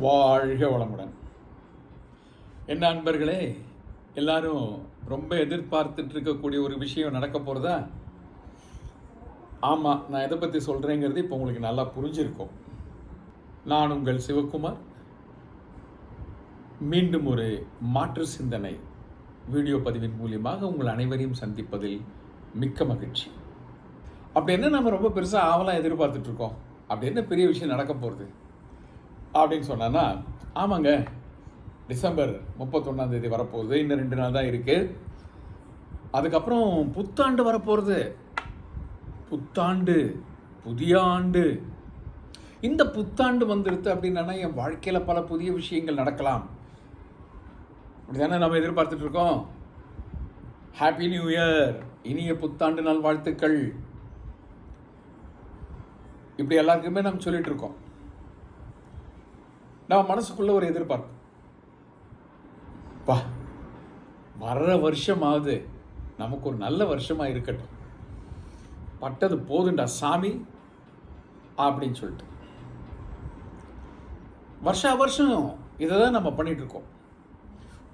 வாழ்க வளமுடன். என்ன அன்பர்களே, எல்லாரும் ரொம்ப எதிர்பார்த்துட்டு இருக்கக்கூடிய ஒரு விஷயம் நடக்க போகிறதா? ஆமாம், நான் எதை பற்றி சொல்கிறேங்கிறது இப்போ உங்களுக்கு நல்லா புரிஞ்சிருக்கும். நான் உங்கள் சிவகுமார். மீண்டும் ஒரு மாற்று சிந்தனை வீடியோ பதிவின் மூலியமாக உங்கள் அனைவரையும் சந்திப்பதில் மிக்க மகிழ்ச்சி. அப்படி என்ன நம்ம ரொம்ப பெருசாக ஆவலாக எதிர்பார்த்துட்ருக்கோம்? அப்படி என்ன பெரிய விஷயம் நடக்க போகிறது அப்படின்னு சொன்னான்னா, ஆமாங்க, டிசம்பர் 31 வரப்போகுது. இன்னும் 2 நாள் தான் இருக்குது. அதுக்கப்புறம் புத்தாண்டு வரப்போகிறது. புத்தாண்டு, புதிய ஆண்டு. இந்த புத்தாண்டு வந்துடுது அப்படின்னா என் வாழ்க்கையில் பல புதிய விஷயங்கள் நடக்கலாம். அப்படிதானே நம்ம எதிர்பார்த்துட்டு இருக்கோம். ஹாப்பி நியூ இயர், இனிய புத்தாண்டு நாள் வாழ்த்துக்கள், இப்படி எல்லாருக்குமே நம்ம சொல்லிட்டு இருக்கோம். நம்ம மனசுக்குள்ள ஒரு எதிர்பார்ப்பு, பா வர்ற வருஷமாவது நமக்கு ஒரு நல்ல வருஷமா இருக்கட்டும், பட்டது போதுண்டா சாமி அப்படின்னு சொல்லிட்டு வருஷா வருஷம் இதை தான் நம்ம பண்ணிட்டு இருக்கோம்.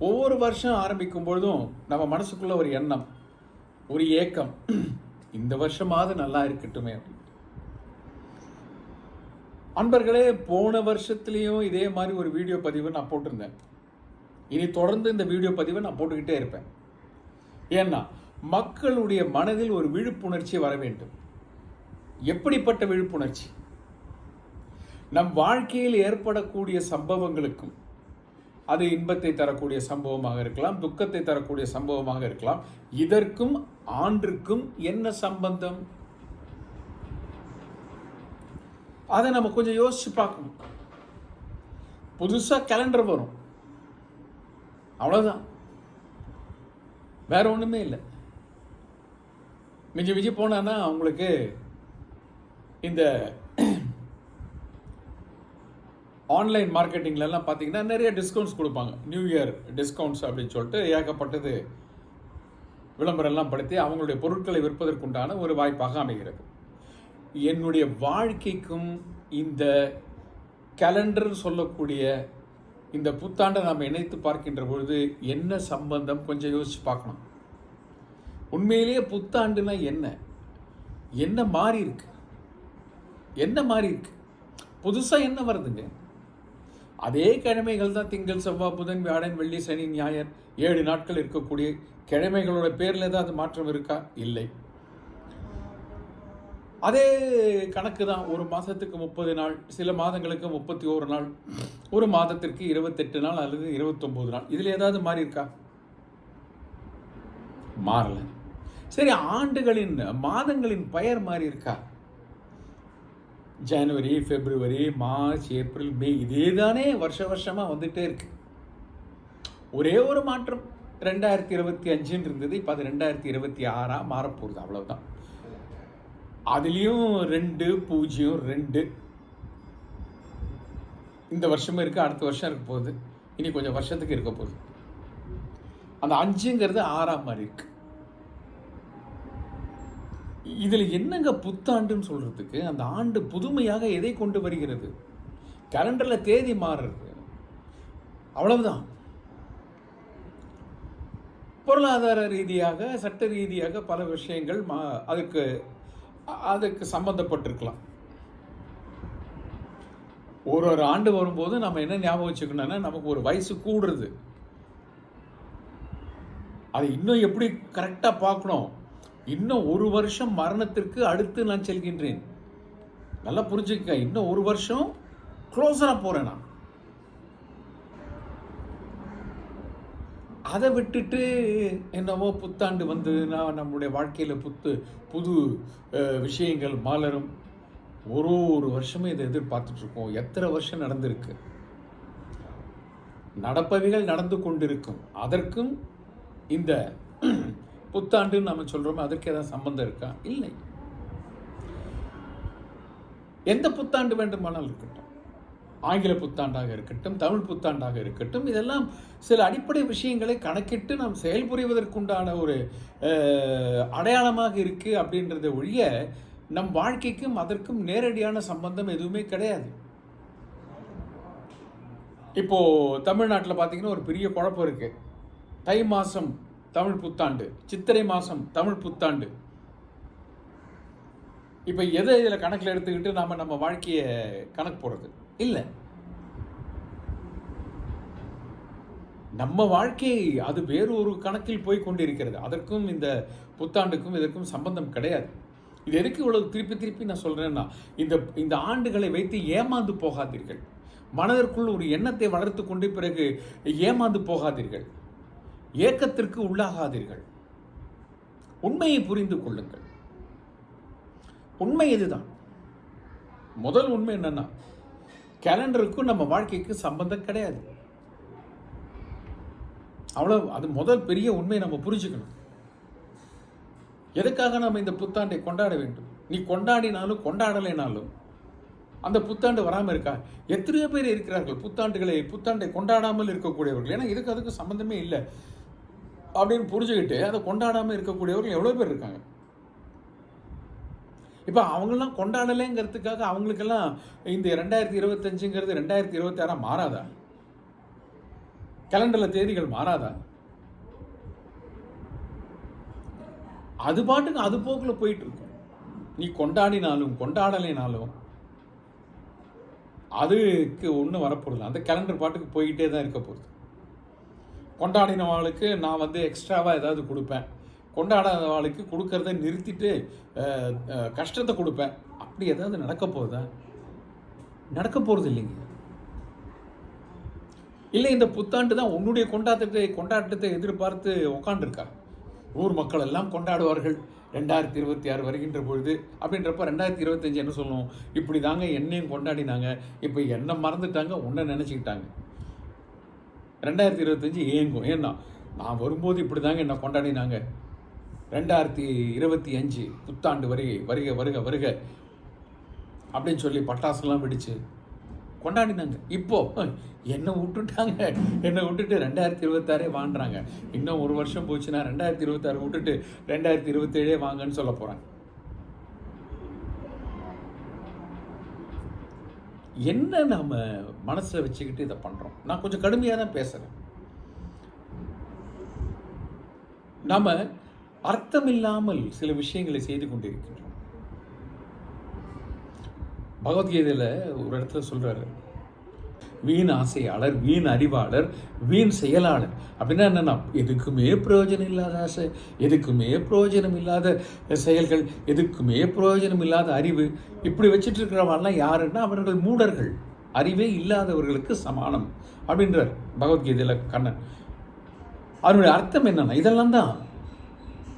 ஒவ்வொரு வருஷம் ஆரம்பிக்கும் பொழுதும் நம்ம மனசுக்குள்ள ஒரு எண்ணம், ஒரு ஏக்கம், இந்த வருஷமாவது நல்லா இருக்கட்டுமே அப்படின்னு. அன்பர்களே, போன வருஷத்துலேயும் இதே மாதிரி ஒரு வீடியோ பதிவை நான் போட்டிருந்தேன். இனி தொடர்ந்து இந்த வீடியோ பதிவை நான் போட்டுக்கிட்டே இருப்பேன். ஏன்னா மக்களுடைய மனதில் ஒரு விழிப்புணர்ச்சி வர வேண்டும். எப்படிப்பட்ட விழிப்புணர்ச்சி? நம் வாழ்க்கையில் ஏற்படக்கூடிய சம்பவங்களுக்கும், அது இன்பத்தை தரக்கூடிய சம்பவமாக இருக்கலாம், துக்கத்தை தரக்கூடிய சம்பவமாக இருக்கலாம், இதற்கும் ஆண்டிற்கும் என்ன சம்பந்தம்? அதை நம்ம கொஞ்சம் யோசிச்சு பார்க்கணும். புதுசாக கேலண்டர் வரும், அவ்வளோதான், வேற ஒன்றுமே இல்லை. மிஞ்சி போனான்னா உங்களுக்கு இந்த ஆன்லைன் மார்க்கெட்டிங்லலாம் பார்த்தீங்கன்னா நிறைய டிஸ்கவுண்ட்ஸ் கொடுப்பாங்க. நியூ இயர் டிஸ்கவுண்ட்ஸ் அப்படின்னு சொல்லிட்டு ஏகப்பட்டது விளம்பரம்லாம் படுத்தி அவங்களுடைய பொருட்களை விற்பதற்குண்டான ஒரு வாய்ப்பாக அமைகிறது. என்னுடைய வாழ்க்கைக்கும் இந்த கேலண்டர் சொல்லக்கூடிய இந்த புத்தாண்டை நாம் இணைத்து பார்க்கின்ற பொழுது என்ன சம்பந்தம் கொஞ்சம் யோசிச்சு பார்க்கணும். உண்மையிலேயே புத்தாண்டுனா என்ன? என்ன மாறி இருக்கு? என்ன மாறி இருக்கு? புதுசாக என்ன வருதுங்க? அதே கிழமைகள் தான். திங்கள், செவ்வாய், புதன், வியாழன், வெள்ளி, சனி, ஞாயிறு, 7 நாட்கள் இருக்கக்கூடிய கிழமைகளோட பேரில் ஏதாவது மாற்றம் இருக்கா? இல்லை. அதே கணக்கு தான். ஒரு மாதத்துக்கு 30 நாள், சில மாதங்களுக்கு 31 நாள், ஒரு மாதத்திற்கு 28 நாள் அல்லது 29 நாள். இதில் ஏதாவது மாறி இருக்கா? மாறல. சரி, ஆண்டுகளின் மாதங்களின் பெயர் மாறி இருக்கா? ஜனவரி, பிப்ரவரி, மார்ச், ஏப்ரல், மே, இதே தானே வருஷமாக வந்துட்டே இருக்கு. ஒரே ஒரு மாற்றம் 2025 இருந்தது, இப்போ அது 2026 மாறப்போகுது, அவ்வளவுதான். அதுலேயும் 202 இந்த வருஷமும் இருக்குது, அடுத்த வருஷம் இருக்க போகுது, இனி கொஞ்சம் வருஷத்துக்கு இருக்க போகுது. அந்த 5ங்கிறது 6 மாதிரி இருக்கு. இதில் என்னங்க புத்தாண்டுன்னு சொல்கிறதுக்கு? அந்த ஆண்டு புதுமையாக எதை கொண்டு வருகிறது? கேலண்டரில் தேதி மாறுறது, அவ்வளவுதான். பொருளாதார ரீதியாக, சட்ட ரீதியாக பல விஷயங்கள் அதுக்கு சம்பந்தப்பட்டிருக்கலாம். ஒரு ஆண்டு வரும்போது நம்ம என்ன ஞாபகம் வச்சுக்கணும்னா, நமக்கு ஒரு வயசு கூடுறது. அதை இன்னும் எப்படி கரெக்டாக பார்க்கணும்? இன்னும் ஒரு வருஷம் மரணத்திற்கு அடுத்து நான் செல்கின்றேன். நல்லா புரிஞ்சுக்க. இன்னும் ஒரு வருஷம் க்ளோஸராக போகிறேன் நான். அதை விட்டுட்டு என்னவோ புத்தாண்டு வந்ததுன்னா நம்முடைய வாழ்க்கையில் புது விஷயங்கள் மலரும். ஒரு வருஷமே இதை எதிர்பார்த்துட்ருக்கோம். எத்தனை வருஷம் நடந்திருக்கு? நடப்பவைகள் நடந்து கொண்டிருக்கும். அதற்கும் இந்த புத்தாண்டுன்னு நம்ம சொல்கிறோமோ அதற்கு ஏதாவது சம்பந்தம் இருக்கா? இல்லை. எந்த புத்தாண்டு வேண்டுமானால் இருக்கட்டும், ஆங்கில புத்தாண்டாக இருக்கட்டும், தமிழ் புத்தாண்டாக இருக்கட்டும், இதெல்லாம் சில அடிப்படை விஷயங்களை கணக்கிட்டு நாம் செயல்புரிவதற்குண்டான ஒரு அடையாளமாக இருக்குது அப்படின்றத ஒழிய நம் வாழ்க்கைக்கும் அதற்கும் நேரடியான சம்பந்தம் எதுவுமே கிடையாது. இப்போது தமிழ்நாட்டில் பார்த்தீங்கன்னா ஒரு பெரிய குழப்பம் இருக்குது. தை மாதம் தமிழ் புத்தாண்டு, சித்திரை மாதம் தமிழ் புத்தாண்டு. இப்போ எதை இதில் கணக்கில் எடுத்துக்கிட்டு நம்ம வாழ்க்கையை கணக்கு போடுறது இல்லை. நம்ம வாழ்க்கை அது வேறு ஒரு கணக்கில் போய் கொண்டிருக்கிறது. அதற்கும் இந்த புத்தாண்டுக்கும் இதற்கும் சம்பந்தம் கிடையாது. இது எதுக்கு இவ்வளவு திருப்பி திருப்பி நான் சொல்கிறேன்னா, இந்த ஆண்டுகளை வைத்து ஏமாந்து போகாதீர்கள். மனதிற்குள் ஒரு எண்ணத்தை வளர்த்து கொண்டு பிறகு ஏமாந்து போகாதீர்கள். ஏக்கத்திற்கு உள்ளாகாதீர்கள். உண்மையை புரிந்து கொள்ளுங்கள். உண்மை இதுதான். முதல் உண்மை என்னன்னா, கேலண்டருக்கும் நம்ம வாழ்க்கைக்கு சம்பந்தம் கிடையாது. அவ்வளவு. அது முதல் பெரிய உண்மையை நம்ம புரிஞ்சுக்கணும். எதுக்காக நம்ம இந்த புத்தாண்டை கொண்டாட வேண்டும்? நீ கொண்டாடினாலும் கொண்டாடலைனாலும் அந்த புத்தாண்டு வராமல் இருக்கா? எத்தனையோ பேர் இருக்கிறார்கள் புத்தாண்டை கொண்டாடாமல் இருக்கக்கூடியவர்கள். ஏன்னா அதுக்கு சம்பந்தமே இல்லை அப்படின்னு புரிஞ்சுக்கிட்டு அதை கொண்டாடாமல் இருக்கக்கூடியவர்கள் எவ்வளோ பேர் இருக்காங்க. இப்போ அவங்கெல்லாம் கொண்டாடலைங்கிறதுக்காக அவங்களுக்கெல்லாம் இந்த 2025ங்கிறது 2026 மாறாதா? கேலண்டரில் தேதிகள் மாறாதா? அது பாட்டுக்கு அது போக்கில் போயிட்டு இருக்கும். நீ கொண்டாடினாலும் கொண்டாடலைனாலும் அதுக்கு ஒன்றும் வரப்போகுது. அந்த கேலண்டர் பாட்டுக்கு போயிட்டே தான் இருக்க போகுது. கொண்டாடினவாளுக்கு நான் எக்ஸ்ட்ராவாக ஏதாவது கொடுப்பேன், கொண்டாடாதவாளுக்கு கொடுக்கறத நிறுத்திட்டு கஷ்டத்தை கொடுப்பேன். அப்படி ஏதாவது நடக்க போகுதா? நடக்க போகிறது இல்லைங்க. இல்லை, இந்த புத்தாண்டு தான் உன்னுடைய கொண்டாட்டத்தை எதிர்பார்த்து உட்காண்டிருக்கா. ஊர் மக்கள் எல்லாம் கொண்டாடுவார்கள் 2026 வருகின்ற பொழுது. அப்படின்றப்ப 2025 என்ன சொல்லணும்? இப்படி தாங்க என்னையும் கொண்டாடினாங்க, இப்போ என்ன மறந்துட்டாங்க, உன்னை நினச்சிக்கிட்டாங்க. 2025 ஏங்கும். ஏன்னா நான் வரும்போது இப்படி தாங்க என்ன கொண்டாடினாங்க. 2025 புத்தாண்டு வருக வருக வருக அப்படின்னு சொல்லி பட்டாசுலாம் வெடிச்சு கொண்டாடினாங்க. இப்போ என்னை விட்டுட்டு 2026 வாங்குறாங்க. இன்னும் ஒரு வருஷம் போச்சுன்னா 2026 விட்டுட்டு 2027 வாங்கன்னு சொல்ல போறாங்க. என்ன நாம மனசுல வச்சுக்கிட்டு இதை பண்றோம்? நான் கொஞ்சம் கடுமையாக தான் பேசுறேன். நாம அர்த்தமில்லாமல் சில விஷயங்களை செய்து கொண்டிருக்கின்றோம். பகவத்கீதையில் ஒரு இடத்துல சொல்றாரு, வீண் ஆசையாளர், வீண் அறிவாளர், வீண் செயலாளர். அப்படின்னா என்னன்னா, எதுக்குமே பிரயோஜனம் இல்லாத ஆசை, எதுக்குமே பிரயோஜனம் இல்லாத செயல்கள், எதுக்குமே பிரயோஜனம் இல்லாத அறிவு, இப்படி வச்சுட்டு இருக்கிறவங்கலாம் யாருன்னா அவர்கள் மூடர்கள், அறிவே இல்லாதவர்களுக்கு சமானம் அப்படின்றார் பகவத்கீதையில் கண்ணன். அதனுடைய அர்த்தம் என்னன்னா, இதெல்லாம் தான்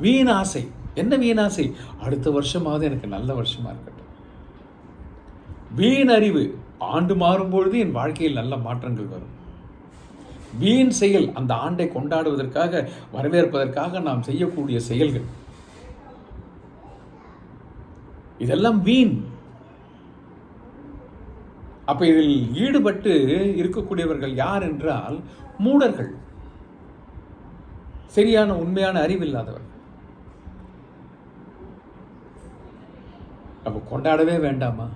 வீண் ஆசை. என்ன வீண் ஆசை? அடுத்த வருஷமாவது எனக்கு நல்ல வருஷமா இருக்கட்டும். வீண் அறிவு, ஆண்டு மாறும்பொழுது என் வாழ்க்கையில் நல்ல மாற்றங்கள் வரும். வீண் செயல், அந்த ஆண்டை கொண்டாடுவதற்காக வரவேற்பதற்காக நாம் செய்யக்கூடிய செயல்கள், இதெல்லாம் வீண். அப்ப இதில் ஈடுபட்டு இருக்கக்கூடியவர்கள் யார் என்றால் மூடர்கள், சரியான உண்மையான அறிவில்லாதவர்கள். அப்ப கொண்டாடவே வேண்டாமா?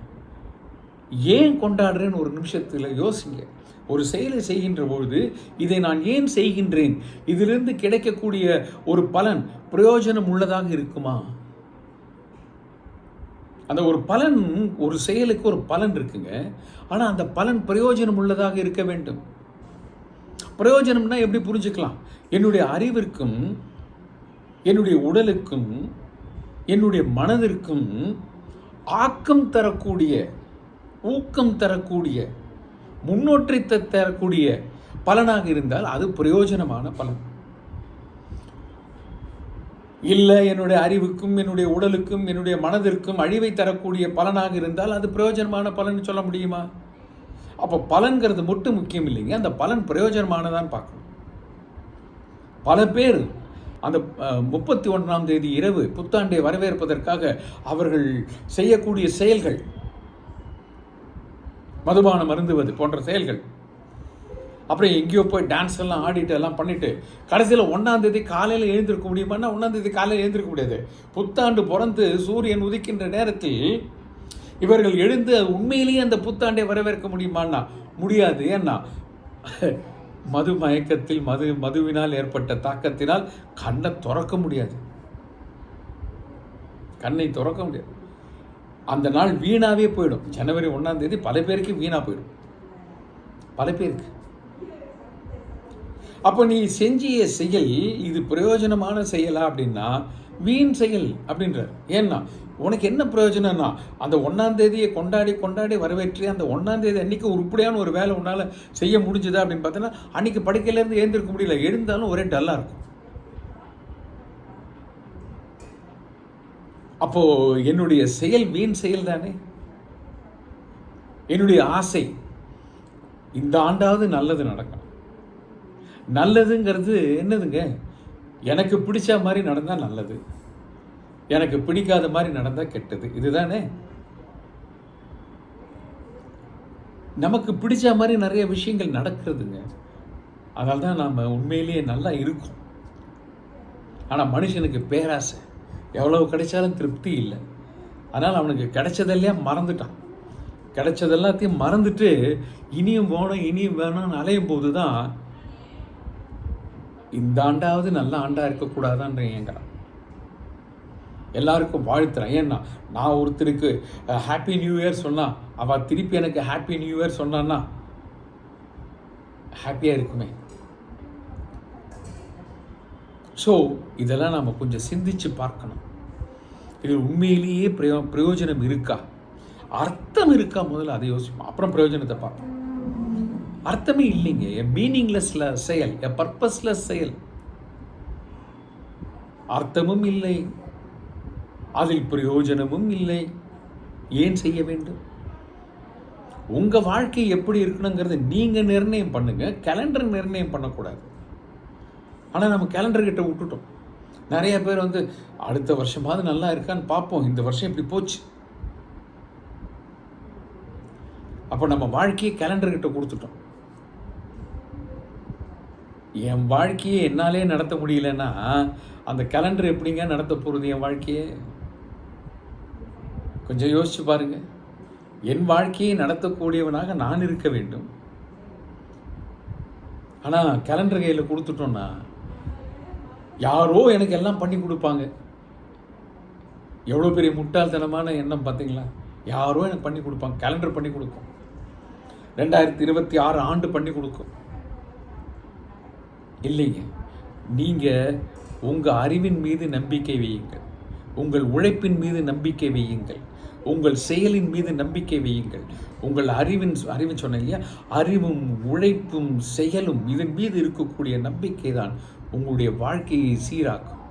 ஏன் கொண்டாடுறேன்னு ஒரு நிமிஷத்தில் யோசிங்க. ஒரு செயலை செய்கின்ற பொழுது இதை நான் ஏன் செய்கின்றேன், இதிலிருந்து கிடைக்கக்கூடிய ஒரு பலன் பிரயோஜனம் உள்ளதாக இருக்குமா? அந்த ஒரு பலன், ஒரு செயலுக்கு ஒரு பலன் இருக்குங்க. ஆனால் அந்த பலன் பிரயோஜனம் உள்ளதாக இருக்க வேண்டும். பிரயோஜனம்னா எப்படி புரிஞ்சுக்கலாம்? என்னுடைய அறிவிற்கும், என்னுடைய உடலுக்கும், என்னுடைய மனதிற்கும் ஆக்கம் தரக்கூடிய, ஊக்கம் தரக்கூடிய, முன்னோற்றத்தை தரக்கூடிய பலனாக இருந்தால் அது பிரயோஜனமான பலன். இல்லை, என்னுடைய அறிவுக்கும், என்னுடைய உடலுக்கும், என்னுடைய மனதிற்கும் அழிவை தரக்கூடிய பலனாக இருந்தால் அது பிரயோஜனமான பலன் சொல்ல முடியுமா? அப்போ பலன்கிறது மட்டும் முக்கியம் இல்லைங்க, அந்த பலன் பிரயோஜனமானதான் பார்க்கணும். பல பேர் அந்த 31ஆம் தேதி இரவு புத்தாண்டை வரவேற்பதற்காக அவர்கள் செய்யக்கூடிய செயல்கள், மதுபானம் அருந்துவது போன்ற செயல்கள், அப்புறம் எங்கேயோ போய் டான்ஸ் எல்லாம் ஆடிட்டு எல்லாம் பண்ணிட்டு கடைசியில் 1ஆம் தேதி காலையில் எழுந்திருக்க முடியுமான்னா 1ஆம் தேதி காலையில் எழுந்திருக்க முடியாது. புத்தாண்டு பிறந்து சூரியன் உதிக்கின்ற நேரத்தில் இவர்கள் எழுந்து உண்மையிலேயே அந்த புத்தாண்டை வரவேற்க முடியுமான்னா முடியாது. ஏன்னா மது மயக்கத்தில் மதுவினால் ஏற்பட்ட தாக்கத்தினால் கண்ணை திறக்க முடியாது. கண்ணை திறக்க முடியாது. அந்த நாள் வீணாவே போயிடும். ஜனவரி 1ஆம் தேதி பல பேருக்கு வீணா போயிடும். பல பேருக்கு. அப்போ நீ செஞ்சிய செயல் இது பிரயோஜனமான செயலா அப்படின்னா வீண் செயல் அப்படின்றார். ஏன்னா உனக்கு என்ன பிரயோஜனம்னா அந்த 1ஆம் தேதியை கொண்டாடி வரவேற்றி அந்த 1ஆம் தேதி அன்னைக்கு உருப்படியான ஒரு வேலை உன்னால் செய்ய முடிஞ்சுதா அப்படின்னு பார்த்தோன்னா அன்னைக்கு படுக்கையிலேருந்து எழுந்திருக்க முடியல. எழுந்தாலும் ஒரே டல்லாக இருக்கும். அப்போ என்னுடைய செயல் வீண் செயல் தானே. என்னுடைய ஆசை இந்த ஆண்டாவது நல்லது நடக்கும். நல்லதுங்கிறது என்னதுங்க? எனக்கு பிடிச்ச மாதிரி நடந்தால் நல்லது, எனக்கு பிடிக்காத மாதிரி நடந்தால் கெட்டது. இதுதானே. நமக்கு பிடிச்ச மாதிரி நிறைய விஷயங்கள் நடக்கிறதுங்க. அதனால தான் நாம் உண்மையிலேயே நல்லா இருக்கும். ஆனால் மனுஷனுக்கு பேராசை, எவ்வளவு கிடைச்சாலும் திருப்தி இல்லை. அதனால் அவனுக்கு கிடைச்சதெல்லாம் மறந்துட்டான். கிடைச்சதெல்லாத்தையும் மறந்துட்டு இனியும் போனோம் இனியும் வேணும்னு அலையும் போது தான் இந்த ஆண்டாவது நல்ல ஆண்டாக இருக்கக்கூடாதான்ற ஏங்கிறான். எல்லாருக்கும் வாழ்த்துறேன். ஏன்னா நான் ஒருத்தருக்கு ஹாப்பி நியூ இயர் சொன்னால் அவள் திருப்பி எனக்கு ஹாப்பி நியூ இயர் சொன்னான்னா ஹாப்பியாக இருக்குமே. ஸோ இதெல்லாம் நம்ம கொஞ்சம் சிந்திச்சு பார்க்கணும். இது உண்மையிலேயே பிரயோஜனம் இருக்கா, அர்த்தம் இருக்கா, முதல்ல அதை யோசிப்போம். அப்புறம் பிரயோஜனத்தை பார்ப்போம். அர்த்தமே இல்லைங்க. மீனிங்லெஸ் செயல், பர்பஸ்லெஸ் செயல். அர்த்தமும் இல்லை, அதில் பிரயோஜனமும் இல்லை. ஏன் செய்ய வேண்டும்? உங்க வாழ்க்கை எப்படி இருக்கணுங்கிறது நீங்க நிர்ணயம் பண்ணுங்க. கேலண்டர் நிர்ணயம் பண்ணக்கூடாது. ஆனால் நம்ம கேலண்டர் கிட்ட விட்டுட்டோம். நிறைய பேர் அடுத்த வருஷமாவது நல்லா இருக்கான்னு பார்ப்போம், இந்த வருஷம் இப்படி போச்சு. அப்போ நம்ம வாழ்க்கையை கேலண்டர் கிட்ட கொடுத்துட்டோம். என் வாழ்க்கையை என்னாலே நடத்த முடியலன்னா அந்த கேலண்டர் எப்படிங்க நடத்த போகிறது என் வாழ்க்கையை? கொஞ்சம் யோசிச்சு பாருங்க. என் வாழ்க்கையை நடத்தக்கூடியவனாக நான் இருக்க வேண்டும். ஆனால் கேலண்டர் கையில் கொடுத்துட்டோம்னா யாரோ எனக்கு எல்லாம் பண்ணி கொடுப்பாங்க. எவ்வளோ பெரிய முட்டாள்தனமான எண்ணம் பார்த்தீங்களா? யாரோ எனக்கு பண்ணி கொடுப்பாங்க. கேலண்டர் பண்ணி கொடுக்கும். 2026 ஆண்டு பண்ணி கொடுக்கும். இல்லைங்க. நீங்கள் உங்கள் அறிவின் மீது நம்பிக்கை வையுங்கள், உங்கள் உழைப்பின் மீது நம்பிக்கை வையுங்கள், உங்கள் செயலின் மீது நம்பிக்கை வையுங்கள். உங்கள் அறிவின் சொன்னேன் இல்லையா, அறிவும் உழைப்பும் செயலும் இதன் மீது இருக்கக்கூடிய நம்பிக்கை தான் உங்களுடைய வாழ்க்கையை சீராக்கும்.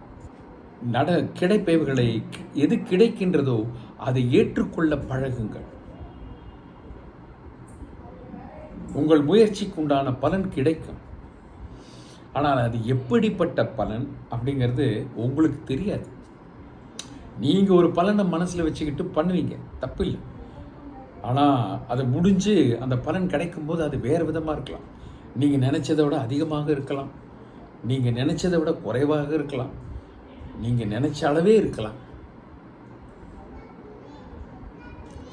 கிடைப்பவைகளை எது கிடைக்கின்றதோ அதை ஏற்றுக்கொள்ள பழகுங்கள். உங்கள் முயற்சிக்கு உண்டான பலன் கிடைக்கும். ஆனால் அது எப்படிப்பட்ட பலன் அப்படிங்கிறது உங்களுக்கு தெரியாது. நீங்கள் ஒரு பலனை மனசில் வச்சுக்கிட்டு பண்ணுவீங்க, தப்பு இல்லை. ஆனால் அது முடிஞ்சு அந்த பலன் கிடைக்கும்போது அது வேறு விதமாக இருக்கலாம். நீங்கள் நினச்சதை விட அதிகமாக இருக்கலாம், நீங்கள் நினச்சதை விட குறைவாக இருக்கலாம், நீங்கள் நினச்ச அளவே இருக்கலாம்.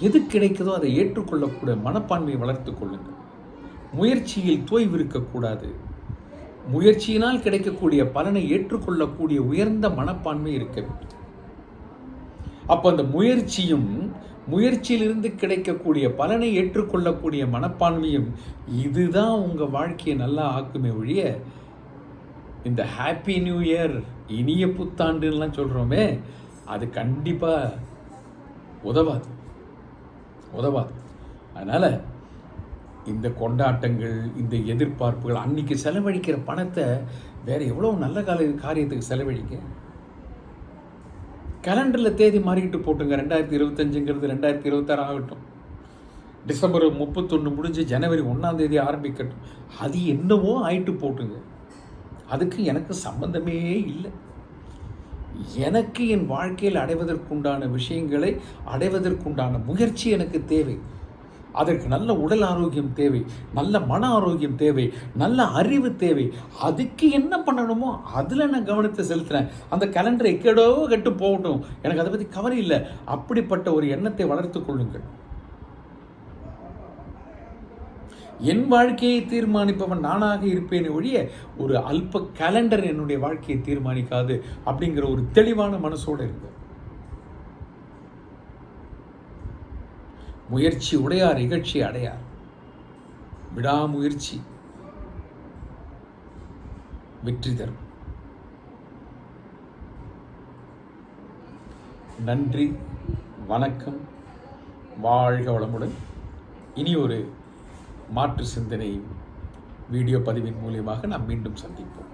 எது கிடைக்குதோ அதை ஏற்றுக்கொள்ளக்கூடிய மனப்பான்மையை வளர்த்து கொள்ளுங்கள். முயற்சியில் தோய்வு இருக்கக்கூடாது. முயற்சியினால் கிடைக்கக்கூடிய பலனை ஏற்றுக்கொள்ளக்கூடிய உயர்ந்த மனப்பான்மை இருக்க வேண்டும். அப்போ அந்த முயற்சியிலிருந்து கிடைக்கக்கூடிய பலனை ஏற்றுக்கொள்ளக்கூடிய மனப்பான்மையும் இதுதான் உங்கள் வாழ்க்கையை நல்லா ஆக்குமே ஒழிய இந்த ஹாப்பி நியூ இயர், இனிய புத்தாண்டுலாம் சொல்கிறோமே, அது கண்டிப்பாக உதவாது. அதனால் இந்த கொண்டாட்டங்கள், இந்த எதிர்பார்ப்புகள், அன்றைக்கி செலவழிக்கிற பணத்தை வேறு எவ்வளோ நல்ல காரியத்துக்கு செலவழிக்க. கேலண்டரில் தேதி மாறிக்கிட்டு போட்டுங்க. 2025ங்கிறது 2026 ஆகட்டும். டிசம்பர் 31 முடிஞ்சு ஜனவரி 1ஆம் தேதி ஆரம்பிக்கட்டும். அது என்னவோ ஆயிட்டு போட்டுங்க. அதுக்கு எனக்கு சம்பந்தமே இல்லை. எனக்கு என் வாழ்க்கையில் அடைவதற்குண்டான விஷயங்களை அடைவதற்குண்டான முயற்சி எனக்கு தேவை. அதற்கு நல்ல உடல் ஆரோக்கியம் தேவை, நல்ல மன ஆரோக்கியம் தேவை, நல்ல அறிவு தேவை. அதுக்கு என்ன பண்ணணுமோ அதில் நான் கவனத்தை செலுத்துகிறேன். அந்த கேலண்டரை எக்கேடோ கெட்டு போகட்டும், எனக்கு அதை பற்றி கவலை இல்லை. அப்படிப்பட்ட ஒரு எண்ணத்தை வளர்த்து கொள்ளுங்கள். என் வாழ்க்கையை தீர்மானிப்பவன் நானாக இருப்பேனே ஒழிய ஒரு அல்ப கேலண்டர் என்னுடைய வாழ்க்கையை தீர்மானிக்காது அப்படிங்கிற ஒரு தெளிவான மனசோடு இருக்கு. முயற்சி உடையார் இகழ்ச்சி அடையார். விடாமுயற்சி வெற்றி தரும். நன்றி, வணக்கம், வாழ்க வளமுடன். இனி ஒரு மாற்று சிந்தனை வீடியோ பதிவின் மூலியமாக நாம் மீண்டும் சந்திப்போம்.